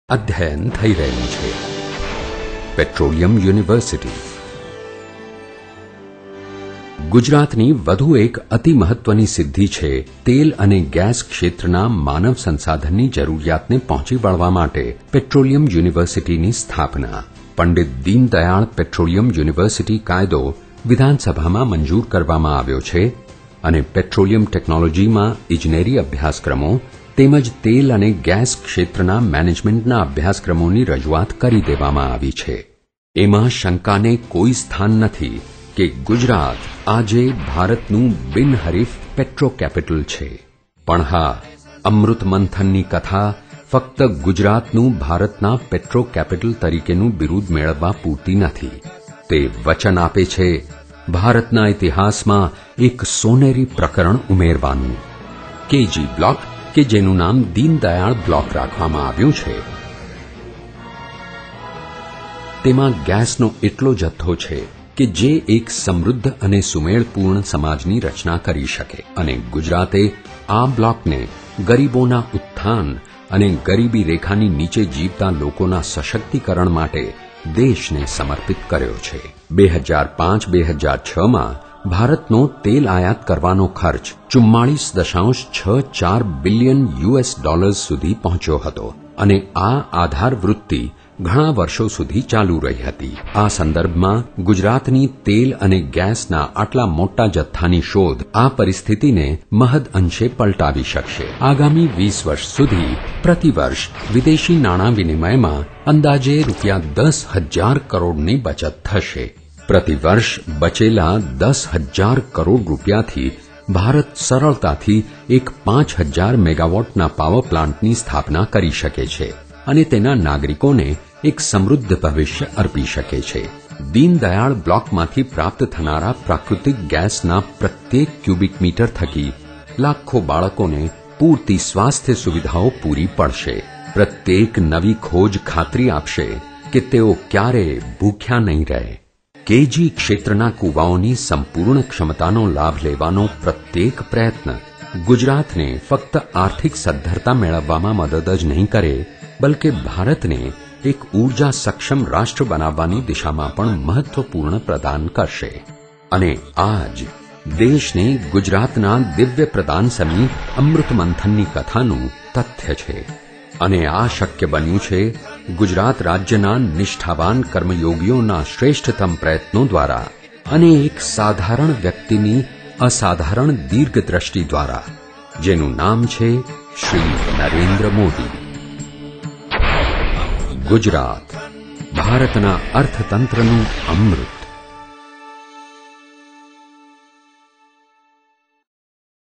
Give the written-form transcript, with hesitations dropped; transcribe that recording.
અધ્યયન થઈ રહ્યું છે. પેટ્રોલિયમ યુનિવર્સિટી ગુજરાતની વધુ એક અતિ મહત્વની સિદ્ધિ છે તેલ અને ગેસ ક્ષેત્રના માનવ સંસાધનની જરૂરિયાતને પહોંચી વળવા માટે પેટ્રોલિયમ યુનિવર્સિટીની સ્થાપના. પંડિત દીનદયાળ પેટ્રોલિયમ યુનિવર્સિટી કાયદો વિધાનસભામાં મંજૂર કરવામાં આવ્યો છે અને પેટ્રોલિયમ ટેકનોલોજીમાં ઇજનેરી અભ્યાસક્રમો તેમજ તેલ અને ગેસ ક્ષેત્રના મેનેજમેન્ટના અભ્યાસક્રમોની રજૂઆત કરી દેવામાં આવી છે. એમાં શંકાને કોઈ સ્થાન નથી કે ગુજરાત આજે ભારતનું બિનહરીફ પેટ્રો કેપિટલ છે. પણ હા, અમૃત મંથનની કથા ફક્ત ગુજરાતનું ભારતના પેટ્રો કેપિટલ તરીકેનું બિરુદ મેળવવા પૂરતી નથી. તે વચન આપે છે ભારતના ઇતિહાસમાં એક સોનેરી પ્રકરણ ઉમેરવાનું. કેજી બ્લોક કે જેનું નામ દીનદયાળ બ્લોક રાખવામાં આવ્યું છે, તેમાં ગેસનો એટલો જથ્થો છે કે જે એક સમૃદ્ધ અને સુમેળપૂર્ણ સમાજની રચના કરી શકે અને ગુજરાતે આ બ્લોકને ગરીબોના ઉત્થાન અને ગરીબી રેખાની નીચે જીવતા લોકોના સશક્તિકરણ માટે દેશને સમર્પિત કર્યો છે. 2005-2006માં ભારતનો તેલ આયાત કરવાનો ખર્ચ 44.64 બિલિયન US ડોલર્સ સુધી પહોંચ્યો હતો અને આ આધાર વૃત્તિ ઘણા વર્ષો સુધી ચાલુ રહી હતી. આ સંદર્ભમાં ગુજરાતની તેલ અને ગેસના આટલા મોટા જથ્થાની શોધ આ પરિસ્થિતિને મહદ અંશે પલટાવી શકશે. આગામી 20 વર્ષ સુધી પ્રતિવર્ષ વિદેશી નાણાં વિનિમયમાં અંદાજે ₹10,000 કરોડની બચત થશે. પ્રતિવર્ષ બચેલા 10,000 કરોડ રૂપિયાથી ભારત સરળતાથી એક 5,000 મેગાવોટના પાવર પ્લાન્ટની સ્થાપના કરી શકે છે અને તેના નાગરિકોને એક સમૃદ્ધ ભવિષ્ય અર્પી શકે છે. દીનદયાળ બ્લોકમાંથી પ્રાપ્ત થનારા પ્રાકૃતિક ગેસના પ્રત્યેક ક્યુબિક મીટર થકી લાખો બાળકોને પૂરતી સ્વાસ્થ્ય સુવિધાઓ પૂરી પડશે. પ્રત્યેક નવી ખોજ ખાતરી આપશે કે તેઓ ક્યારેય ભૂખ્યા નહીં રહે. કેજી ક્ષેત્રના કૂવાઓની સંપૂર્ણ ક્ષમતાનો લાભ લેવાનો પ્રત્યેક પ્રયત્ન ગુજરાતને ફક્ત આર્થિક સદ્ધરતા મેળવવામાં મદદ જ નહીં કરે, બલકે ભારતને એક ઊર્જા સક્ષમ રાષ્ટ્ર બનાવવાની દિશામાં પણ મહત્વપૂર્ણ પ્રદાન કરશે. અને આજ દેશને ગુજરાતના દિવ્ય પ્રદાન સમી અમૃત મંથનની કથાનું તથ્ય છે. અને આ શક્ય બન્યું છે ગુજરાત રાજ્યના નિષ્ઠાવાન કર્મયોગીઓના શ્રેષ્ઠતમ પ્રયત્નો દ્વારા અને એક સાધારણ વ્યક્તિની અસાધારણ દીર્ઘદ્રષ્ટિ દ્વારા, જેનું નામ છે શ્રી નરેન્દ્ર મોદી. ગુજરાત ભારતના અર્થતંત્રનું અમૃત.